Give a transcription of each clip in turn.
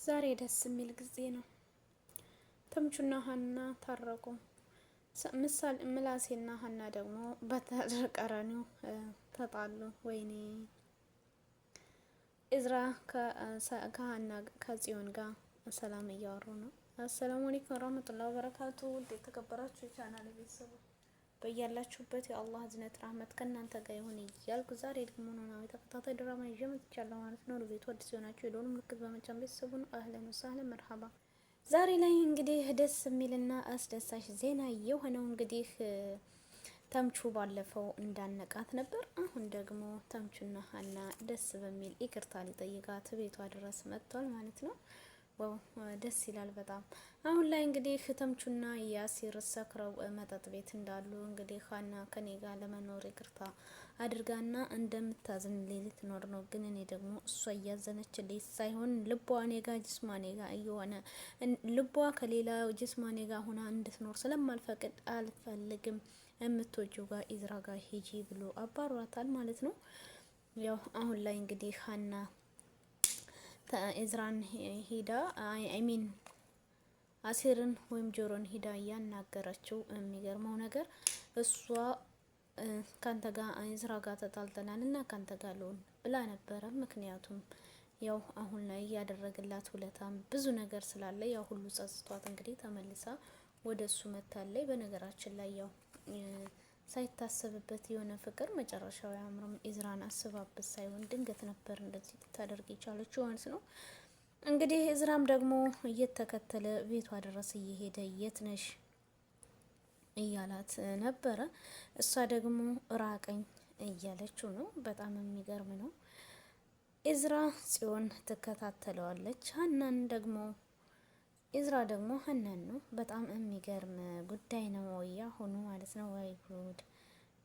ዛሬ ደስ የሚል ጊዜ ነው። ተምቹና ሀና ታረቁ። ምሳሌ ምላሴና ሀና ደግሞ በተቃራኒው ተጣሉ። ወይኔ እዝራ ከሀና ከጽዮን ጋር ሰላም እያወሩ ነው። አሰላሙ አለይኩም ወራህመቱላሂ ወበረካቱ። ውድ የተከበራችሁ ቻናል ቤተሰቦች በያላችሁበት የአላህ እዝነት ረህመት ከእናንተ ጋር ይሁን እያልኩ ዛሬ ደግሞ ኖላዊ ተከታታይ ድራማ ይዤ መጥቻለሁ ማለት ነው። ለቤቱ አዲስ የሆናችሁ የደወል ምልክት በመጫን ቤተሰቡን አህለን ወሰህለን መርሐባ። ዛሬ ላይ እንግዲህ ደስ የሚልና አስደሳች ዜና የሆነው እንግዲህ ተምቹ ባለፈው እንዳነቃት ነበር። አሁን ደግሞ ተምቹና ሀና ደስ በሚል ይቅርታ ሊጠይቃት ቤቷ ድረስ መጥቷል ማለት ነው። ዋው ደስ ይላል በጣም። አሁን ላይ እንግዲህ ተምቹና ያሲር ሰክረው መጠጥ ቤት እንዳሉ እንግዲህ ሀና ከኔ ጋር ለመኖር ይቅርታ አድርጋና እንደምታዝን ሌሊት ኖር ነው። ግን እኔ ደግሞ እሷ እያዘነችልኝ ሳይሆን ልቧ እኔ ጋር ጅስማኔ ጋር እየሆነ ልቧ ከሌላ ጅስማኔ ጋር ሆና እንድትኖር ስለማልፈቅድ አልፈልግም፣ የምትወጂው ጋር ኢዝራ ጋር ሂጂ ብሎ አባሯታል ማለት ነው። ያው አሁን ላይ እንግዲህ ሀና ኢዝራን ሂዳ አይሚን አሲርን ወይም ጆሮን ሂዳ እያናገረችው፣ የሚገርመው ነገር እሷ ካንተ ጋር ኢዝራ ጋር ተጣልተናል እና ካንተ ጋር ልሆን ብላ ነበረ። ምክንያቱም ያው አሁን ላይ ያደረግላት ውለታም ብዙ ነገር ስላለ ያው ሁሉ ጸጽቷት እንግዲህ ተመልሳ ወደ እሱ መታለይ። በነገራችን ላይ ያው ሳይታሰብበት የሆነ ፍቅር መጨረሻው ያምርም። ኢዝራን አስባበት ሳይሆን ድንገት ነበር እንደዚህ ልታደርግ የቻለችው ማለት ነው። እንግዲህ ኢዝራም ደግሞ እየተከተለ ቤቷ ድረስ እየሄደ የት ነሽ እያላት ነበረ። እሷ ደግሞ ራቀኝ እያለችው ነው። በጣም የሚገርም ነው። ኢዝራ ጽዮን ትከታተለዋለች። ሀናን ደግሞ ኢዝራ ደግሞ ሀናን ነው። በጣም የሚገርም ጉዳይ ነው ያሁኑ ማለት ነው። ወይ ጉድ!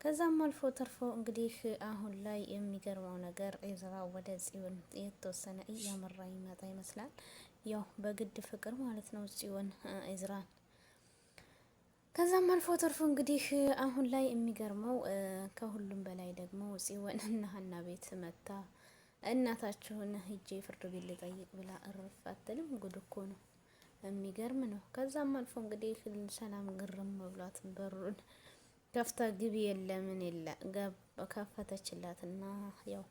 ከዛም አልፎ ተርፎ እንግዲህ አሁን ላይ የሚገርመው ነገር ኢዝራ ወደ ጽዮን የተወሰነ እያመራ ይመጣ ይመስላል። ያው በግድ ፍቅር ማለት ነው ጽዮን ኢዝራን። ከዛም አልፎ ተርፎ እንግዲህ አሁን ላይ የሚገርመው ከሁሉም በላይ ደግሞ ጽዮን እና ሀና ቤት መታ እናታችሁን ሂጄ ፍርድ ቤት ልጠይቅ ብላ እርፍ አትልም። ጉድ እኮ ነው። የሚገርም ነው። ከዛም አልፎ እንግዲህ ሰላም ግርም ብሏት በሩን ከፍታ ግቢ የለ ምን የለ ከፈተችላትና ያው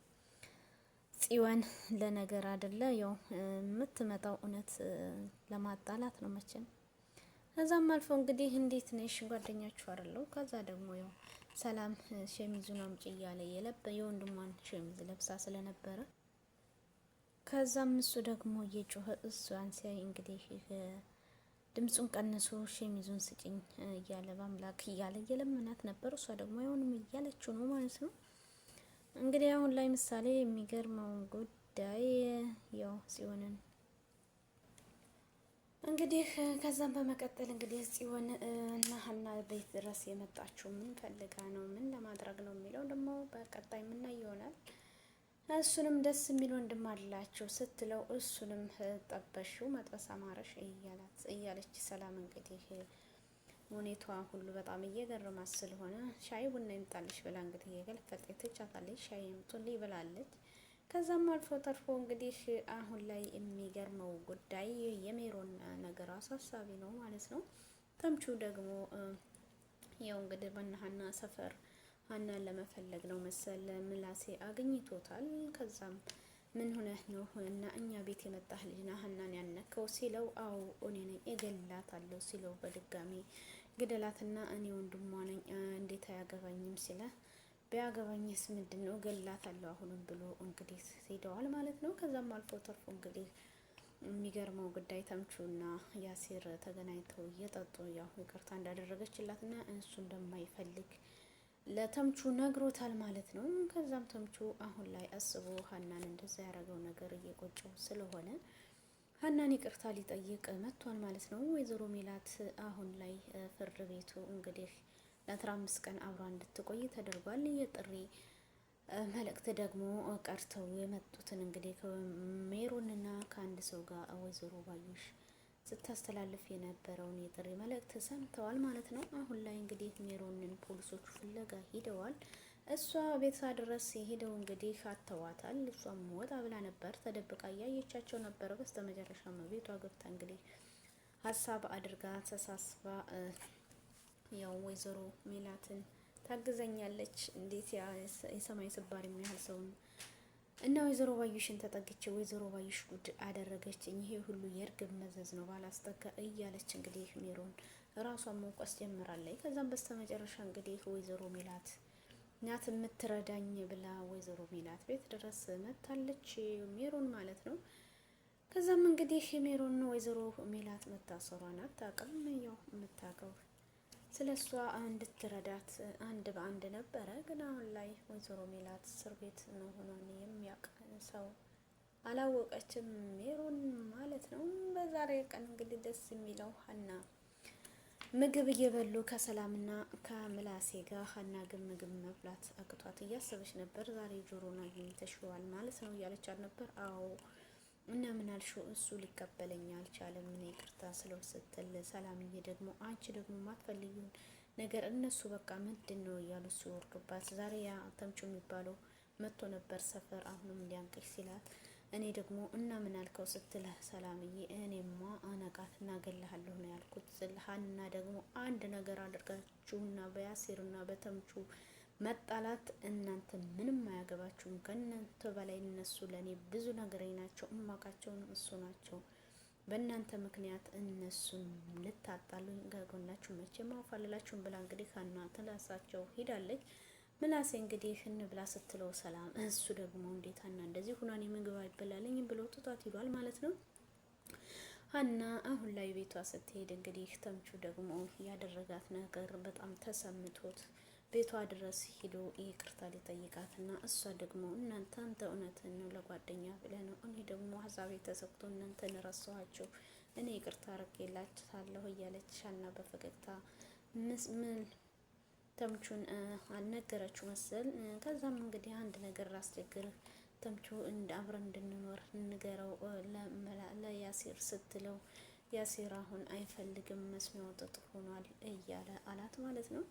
ጽዮን ለነገር አይደለ ያው የምትመጣው እውነት ለማጣላት ነው መቼም። ከዛም አልፎ እንግዲህ እንዴት ነሽ ጓደኛችሁ አይደለው። ከዛ ደግሞ ያው ሰላም ሸሚዙን አምጪ እያለ የወንድሟን ሸሚዝ ለብሳ ስለነበረ ከዛም እሱ ደግሞ እየጮኸ እሷን ሲያይ እንግዲህ ድምፁን ቀንሶ ሸሚዙን ስጭኝ እያለ በአምላክ እያለ እየለመናት ነበር። እሷ ደግሞ አይሆንም እያለችው ነው ማለት ነው። እንግዲህ አሁን ላይ ምሳሌ የሚገርመውን ጉዳይ ያው ጽዮንን እንግዲህ ከዛም በመቀጠል እንግዲህ ጽዮን እና ሀና ቤት ድረስ የመጣችው ምን ፈልጋ ነው፣ ምን ለማድረግ ነው የሚለው ደግሞ በቀጣይ የምናየው ይሆናል። እሱንም ደስ የሚል ወንድም አላቸው ስትለው እሱንም ጠበሽው መጥበስ አማረሽ እያለች ሰላም እንግዲህ ሁኔቷ ሁሉ በጣም እየገረማት ስለሆነ ሻይ ቡና ይምጣልሽ ብላ እንግዲህ የገለፈጠ ትቻታለች። ሻይ ይምጡልኝ ብላለች። ከዛም አልፎ ተርፎ እንግዲህ አሁን ላይ የሚገርመው ጉዳይ የሜሮን ነገር አሳሳቢ ነው ማለት ነው። ተምቹ ደግሞ ያው እንግዲህ በእነ ሰፈር ሀናን ለመፈለግ ነው መሰል ምላሴ አግኝቶታል። ከዛም ምን ሆነህ ነው እና እኛ ቤት የመጣህ ልጅ ና ሀናን ያነከው ሲለው፣ አዎ እኔ ነኝ እገላታለሁ ሲለው፣ በድጋሚ ግደላትና እኔ ወንድሟ ነኝ እንዴት አያገባኝም ሲለ፣ ቢያገባኝስ ምንድነው እገላታለሁ አሁንም ብሎ እንግዲህ ሄደዋል ማለት ነው። ከዛም አልፎ ተርፎ እንግዲህ የሚገርመው ጉዳይ ተምቹና ያሲር ተገናኝተው እየጠጡ ያው ይቅርታ እንዳደረገችላትና እሱ እንደማይፈልግ ለተምቹ ነግሮታል ማለት ነው። ከዛም ተምቹ አሁን ላይ አስቦ ሀናን እንደዛ ያደረገው ነገር እየቆጨው ስለሆነ ሀናን ይቅርታ ሊጠይቅ መጥቷል ማለት ነው። ወይዘሮ ሜላት አሁን ላይ ፍርድ ቤቱ እንግዲህ ለ15 ቀን አብራ እንድትቆይ ተደርጓል። የጥሪ መልእክት ደግሞ ቀርተው የመጡትን እንግዲህ ከሜሮንና ከአንድ ሰው ጋር ወይዘሮ ባዩሽ ስታስተላልፍ የነበረውን የጥሪ መልእክት ሰምተዋል ማለት ነው። አሁን ላይ እንግዲህ ሜሮንን ፖሊሶቹ ፍለጋ ሂደዋል። እሷ ቤቷ ድረስ የሄደው እንግዲህ አተዋታል። እሷም ወጣ ብላ ነበር ተደብቃ እያየቻቸው ነበረ። በስተመጨረሻም ቤቷ ገብታ እንግዲህ ሀሳብ አድርጋ ተሳስባ ያው ወይዘሮ ሜላትን ታግዘኛለች እንዴት የሰማይ ስባሪ የሚያህል ሰውን እና ወይዘሮ ባዩሽን ተጠግቼ ወይዘሮ ባዩሽ ጉድ አደረገችኝ፣ ይሄ ሁሉ የእርግብ መዘዝ ነው ባላስተካ እያለች እንግዲህ ሜሮን ራሷን መውቀስ ጀምራለች። ከዛም በስተመጨረሻ እንግዲህ ወይዘሮ ሜላት ናት የምትረዳኝ ብላ ወይዘሮ ሜላት ቤት ድረስ መታለች፣ ሜሮን ማለት ነው። ከዛም እንግዲህ ሜሮን ወይዘሮ ሜላት መታሰሯን አታውቅም። ያው የምታውቀው ስለ እሷ እንድትረዳት አንድ በአንድ ነበረ። ግን አሁን ላይ ወይዘሮ ሜላት እስር ቤት መሆኗን የሚያውቅ ሰው አላወቀችም፣ ሜሮን ማለት ነው። በዛሬ ቀን እንግዲህ ደስ የሚለው ሀና ምግብ እየበሉ ከሰላምና ከምላሴ ጋር ሀና ግን ምግብ መብላት አቅቷት እያሰበች ነበር። ዛሬ ጆሮን አግኝተሽዋል ማለት ነው እያለቻት ነበር። አዎ እና ምን አልሽው? እሱ ሊቀበለኝ አልቻለም። ምን ይቅርታ ስለው ስትል ሰላምዬ ደግሞ አንቺ ደግሞ ማትፈልጊውን ነገር እነሱ በቃ ምንድን ነው እያሉ ሲወርዱባት፣ ዛሬ ያ ተምቹ የሚባለው መጥቶ ነበር ሰፈር አሁንም ሊያንቅሽ ሲላት፣ እኔ ደግሞ እና ምን አልከው ስትል ሰላምዬ እኔማ አነቃት እናገለሃለሁ ነው ያልኩት ስል፣ ሀና ደግሞ አንድ ነገር አድርጋችሁና በያሲርና በተምቹ መጣላት እናንተ ምንም አያገባችሁም። ከእናንተ በላይ እነሱ ለእኔ ብዙ ነገር ናቸው። እማቃቸውን እሱ ናቸው። በእናንተ ምክንያት እነሱን ልታጣሉኝ ከጎናችሁ መቼም አልፋልላችሁም ብላ እንግዲህ ሀና ትላሳቸው ሂዳለች። ምላሴ እንግዲህ እንብላ ስትለው ሰላም እሱ ደግሞ እንዴት ሀና እንደዚህ ሁናኔ ምግብ አይበላለኝም ብሎ ትቷት ሂዷል ማለት ነው። ሀና አሁን ላይ ቤቷ ስትሄድ እንግዲህ ተምቹ ደግሞ ያደረጋት ነገር በጣም ተሰምቶት ቤቷ ድረስ ሂዶ ይቅርታ ሊጠይቃትና እሷ ደግሞ እናንተ አንተ እውነትን ነው ለጓደኛ ብለህ ነው፣ እኔ ደግሞ ሀሳቤ ተሰክቶ እናንተን ረሳኋቸው፣ እኔ ይቅርታ አድርጌላችኋለሁ እያለች ሀና በፈገግታ ምን ተምቹን አልነገረችው መሰል። ከዛም እንግዲህ አንድ ነገር ላስቸግርህ ተምቹ አብረን እንድንኖር ንገረው ለያሲር ስትለው፣ ያሲር አሁን አይፈልግም መስሚያው ጥጥ ሆኗል እያለ አላት ማለት ነው።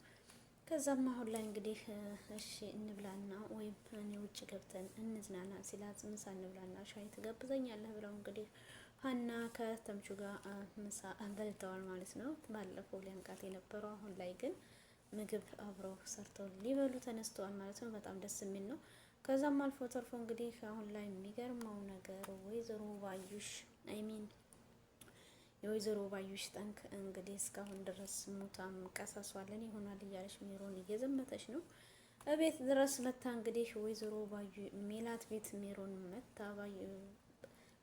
ከዛም አሁን ላይ እንግዲህ እሺ እንብላና ወይም እኔ ውጭ ገብተን እንዝናና ሲላት፣ ምሳ እንብላና ሻይ ትጋብዘኛለህ ብለው እንግዲህ ሀና ከተምቹ ጋር ምሳ በልተዋል ማለት ነው። ባለፈው ሊያንቃት የነበረው አሁን ላይ ግን ምግብ አብረው ሰርተው ሊበሉ ተነስተዋል ማለት ነው። በጣም ደስ የሚል ነው። ከዛም አልፎ ተርፎ እንግዲህ አሁን ላይ የሚገርመው ነገር ወይዘሮ ባዩሽ የወይዘሮ ባዩሽ ጠንክ እንግዲህ እስካሁን ድረስ ሙታም ቀሳሷለን ይሆናል እያለች ሜሮን እየዘመተች ነው። እቤት ድረስ መታ እንግዲህ ወይዘሮ ባዩ ሜላት ቤት ሜሮን መታ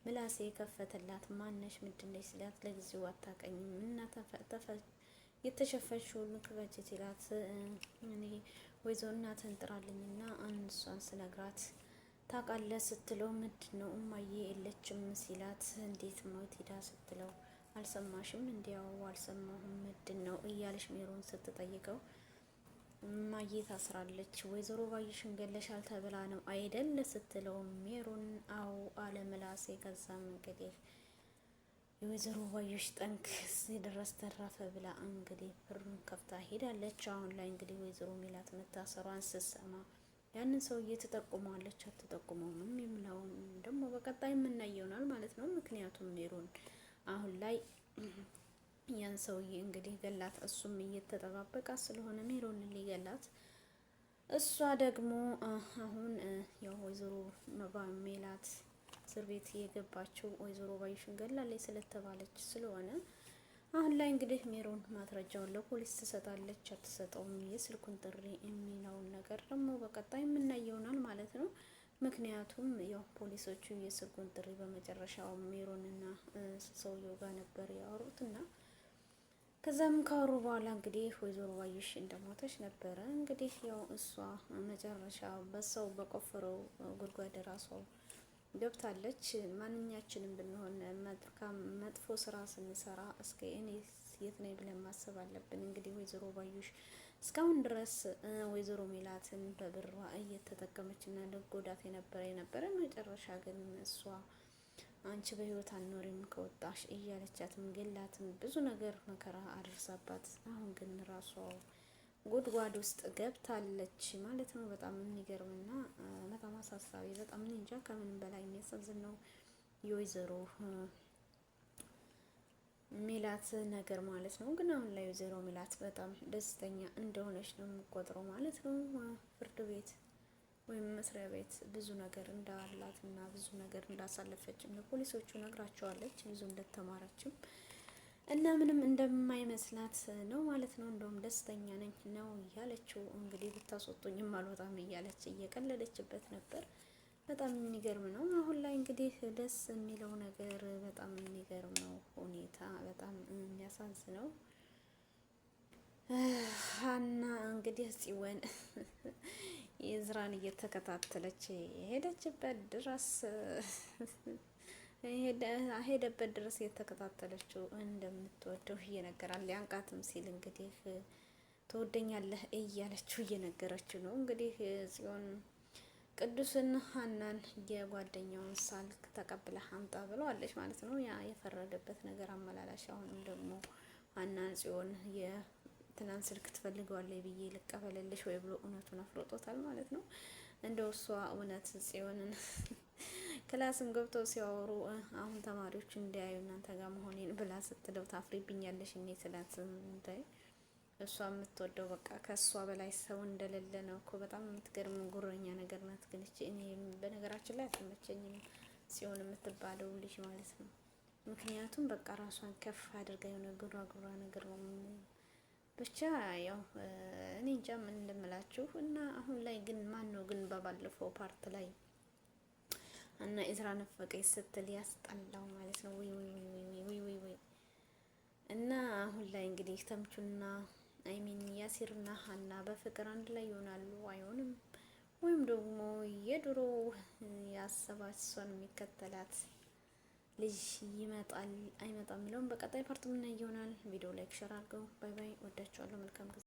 ምላሴ ከፈተላት። ማነሽ ምንድነሽ ስላት፣ ለጊዜው አታቀኝም እና የተሸፈንሽውን ክፈች ሲላት፣ እኔ ወይዘሮ እናትህን ጥራልኝና አንሷን ስነግራት ታውቃለህ ስትለው፣ ምንድን ነው እማዬ የለችም ሲላት፣ እንዴት ሞት ሄዳ ስትለው፣ አልሰማሽም? እንዲያው አልሰማሁም ምንድን ነው እያለች ሜሮን ስትጠይቀው፣ እማዬ ታስራለች፣ ወይዘሮ ባዩሽን ገለሻል ተብላ ነው አይደል ስትለው፣ ሜሮን አው አለ ምላሴ። ከዛም እንግዲህ የወይዘሮ ባዩሽ ጠንክ ድረስ ተረፈ ብላ እንግዲህ ብሩን ከፍታ ሄዳለች። አሁን ላይ እንግዲህ ወይዘሮ ሜላት መታሰሯን ስትሰማ ያንን ሰውዬ ትጠቁመዋለች አትጠቁመውም የሚለውን ደግሞ በቀጣይ የምናየው ይሆናል ማለት ነው። ምክንያቱም ሜሮን አሁን ላይ ያን ሰውዬ እንግዲህ ገላት፣ እሱም እየተጠባበቃት ስለሆነ ሜሮን ሊገላት፣ እሷ ደግሞ አሁን ያው ወይዘሮ ሜላት እስር ቤት የገባችው ወይዘሮ ባዩሽን ገላለች ስለተባለች ስለሆነ አሁን ላይ እንግዲህ ሜሮን ማስረጃውን ለፖሊስ ትሰጣለች አትሰጠውም፣ የስልኩን ጥሪ የሚለውን ነገር ደግሞ በቀጣይ የምናየው ይሆናል ማለት ነው። ምክንያቱም ያው ፖሊሶቹ የስልኩን ጥሪ በመጨረሻው ሜሮንና ሰውየው ጋር ነበር ያወሩትና ከዛም ካወሩ በኋላ እንግዲህ ወይዘሮ ባዩሽ እንደሞተች ነበረ። እንግዲህ ያው እሷ መጨረሻ በሰው በቆፈረው ጉድጓድ ራሷ ገብታለች። ማንኛችንም ብንሆን መጥፎ ስራ ስንሰራ እስከ እኔ የት ነኝ ብለን ማሰብ አለብን። እንግዲህ ወይዘሮ ባዩሽ እስካሁን ድረስ ወይዘሮ ሜላትን በብሯ እየተጠቀመችና ለጎዳት የነበረ መጨረሻ ግን እሷ አንቺ በህይወት አልኖሪም ከወጣሽ እያለቻትም ገላትም ብዙ ነገር መከራ አድርሳባት፣ አሁን ግን ራሷ ጉድጓድ ውስጥ ገብታለች ማለት ነው። በጣም የሚገርምና በጣም አሳሳቢ፣ በጣም እንጃ ከምንም በላይ የሚያሳዝን ነው የወይዘሮ ሜላት ነገር ማለት ነው። ግን አሁን ላይ ወይዘሮ ሜላት በጣም ደስተኛ እንደሆነች ነው የምቆጥረው ማለት ነው። ፍርድ ቤት ወይም መስሪያ ቤት ብዙ ነገር እንዳላት እና ብዙ ነገር እንዳሳለፈችም ለፖሊሶቹ ነግራቸዋለች። ብዙ እንደተማረችም እና ምንም እንደማይመስላት ነው ማለት ነው። እንደውም ደስተኛ ነኝ ነው እያለችው እንግዲህ ብታስወጡኝም አልወጣም እያለች እየቀለለችበት ነበር። በጣም የሚገርም ነው። አሁን ላይ እንግዲህ ደስ የሚለው ነገር በጣም የሚገርመው ሁኔታ በጣም የሚያሳዝነው ሀና እንግዲህ ጽዮን የዝራን እየተከታተለች የሄደችበት ድረስ ሄደበት ድረስ የተከታተለችው እንደምትወደው እየነገራል። ሊያንቃትም ሲል እንግዲህ ትወደኛለህ እያለችው እየነገረችው ነው። እንግዲህ ጽዮን ቅዱስን ሀናን የጓደኛውን ሳልክ ተቀብለህ አምጣ ብለዋለች ማለት ነው። ያ የፈረደበት ነገር አመላላሽ። አሁንም ደግሞ ሀናን ጽዮን የትናንት ስልክ ትፈልገዋለች ብዬ ልቀበልልሽ ወይ ብሎ እውነቱን አፍሮጦታል ማለት ነው። እንደው እሷ እውነት ጽዮንን ክላስም ገብተው ሲያወሩ አሁን ተማሪዎች እንዲያዩ እናንተ ጋር መሆኔን ብላ ስትለው ታፍሪብኛለሽ እኔ ስላት እንታይ እሷ የምትወደው በቃ ከእሷ በላይ ሰው እንደሌለ ነው እኮ። በጣም የምትገርም ጉረኛ ነገር ናት። ግን እኔ በነገራችን ላይ አትመቸኝም ጽዮን የምትባለው ልጅ ማለት ነው። ምክንያቱም በቃ ራሷን ከፍ አድርጋ የሆነ ጉራ ነገር ነው ብቻ ያው እኔ እንጃ ምን እንደምላችሁ። እና አሁን ላይ ግን ማን ነው ግን በባለፈው ፓርት ላይ እና ኢዝራ ነፈቀኝ ስትል ያስጠላው ማለት ነው። ወይ እና አሁን ላይ እንግዲህ ተምቹና አይሚን ያሲርና ሀና በፍቅር አንድ ላይ ይሆናሉ አይሆንም፣ ወይም ደግሞ የድሮ ያሰባት እሷን የሚከተላት ልጅ ይመጣል አይመጣም የሚለውን በቀጣይ ፓርት ምን ይሆናል። ቪዲዮ ላይክ ሸር አድርገው። ባይ ባይ። ወዳችኋለሁ። መልካም ጊዜ